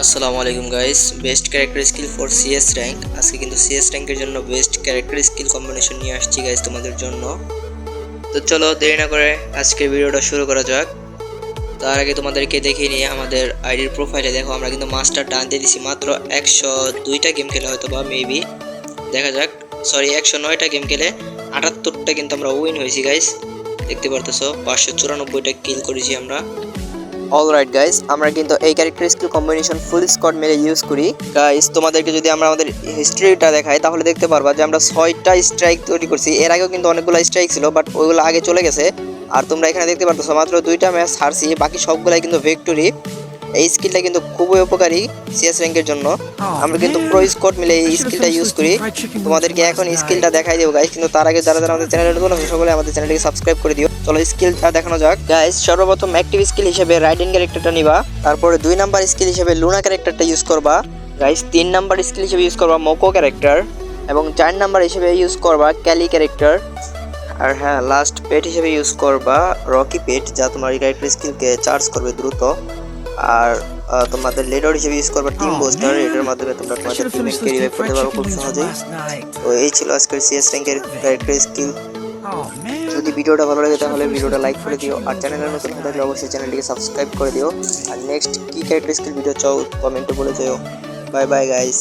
আসসালামু আলাইকুম guys, best character skill for CS rank. আজকে কিন্তু সিএস র্যাঙ্কের জন্য বেস্ট ক্যারেক্টার স্কিল কম্বিনেশন নিয়ে আসছি গাইস তোমাদের জন্য। তো চলো দেরি না করে আজকের ভিডিওটা শুরু করা যাক। তার আগে তোমাদেরকে দেখিয়ে নিয়ে আমাদের আইডির প্রোফাইলে দেখো, আমরা কিন্তু মাস্টার টানতে দিছি মাত্র 102টা গেম খেলে, হয়তো বা মেবি দেখা যাক। সরি, 109টা গেম খেলে 78টা কিন্তু আমরা উইন হয়েছি গাইস। দেখতে পারতেছো 594টা কিল করেছি আমরা। অলরাইট গাইস, আমরা কিন্তু এই ক্যারেক্টার স্কিল কম্বিনেশন ফুল স্কোয়াড মেরে ইউজ করি গাইস। তোমাদেরকে যদি আমরা আমাদের হিস্ট্রিটা দেখাই তাহলে দেখতে পারবা যে আমরা 6টা স্ট্রাইক তৈরি করছি। এর আগেও কিন্তু অনেকগুলো স্ট্রাইক ছিল, বাট ওইগুলো আগে চলে গেছে। আর তোমরা এখানে দেখতে পারতেছো মাত্র 2টা ম্যাচ হারছি, বাকি সবগুলাই কিন্তু ভিক্টোরি। এই স্কিলটা কিন্তু খুবই উপকারী সিএস র্যাঙ্কের জন্য। আমরা কিন্তু প্রো স্কোয়াড মিলে এই স্কিলটা ইউজ করি। তোমাদেরকে এখন স্কিলটা দেখাই দেবো গাইস, কিন্তু তার আগে যারা যারা আমাদের চ্যানেলে নতুন আছে সকলে আমাদের চ্যানেলটিকে সাবস্ক্রাইব করে দিও। চলো স্কিলটা দেখানো যাক গাইস। সর্বপ্রথম অ্যাক্টিভ স্কিল হিসেবে রাইডেন ক্যারেক্টারটা নিবা, তারপরে 2 নাম্বার স্কিল হিসেবে লুনা ক্যারেক্টারটা ইউজ করবা গাইস। 3 নাম্বার স্কিল হিসেবে ইউজ করবা মোকো ক্যারেক্টার, এবং 4 নাম্বার হিসেবে ইউজ করবা ক্যালি ক্যারেক্টার। আর হ্যাঁ, লাস্ট পেট হিসেবে ইউজ করবা রকি পেট, যা তোমার এই ক্যারেক্টার স্কিলকে চার্জ করবে দ্রুত। আর তোমাদের লিডার হিসেবে ইউজ করবা টিম বুস্টার, এটার মাধ্যমে তোমরা তোমাদের টিমমেটকে রিভাইভ করতে পারো খুব সহজেই। তো এই ছিল আজকের সিএস র্যাঙ্কের ক্যারেক্টার স্কিল। যদি ভিডিওটা ভালো লাগে তাহলে ভিডিওটা লাইক করে দিও, আর চ্যানেলের নতুন হয়ে থাকলে অবশ্যই চ্যানেলটিকে সাবস্ক্রাইব করে দিও। আর নেক্সট কি ক্যারেক্টার স্কিল ভিডিও চাও কমেন্টে বলে যাও। Bye bye guys.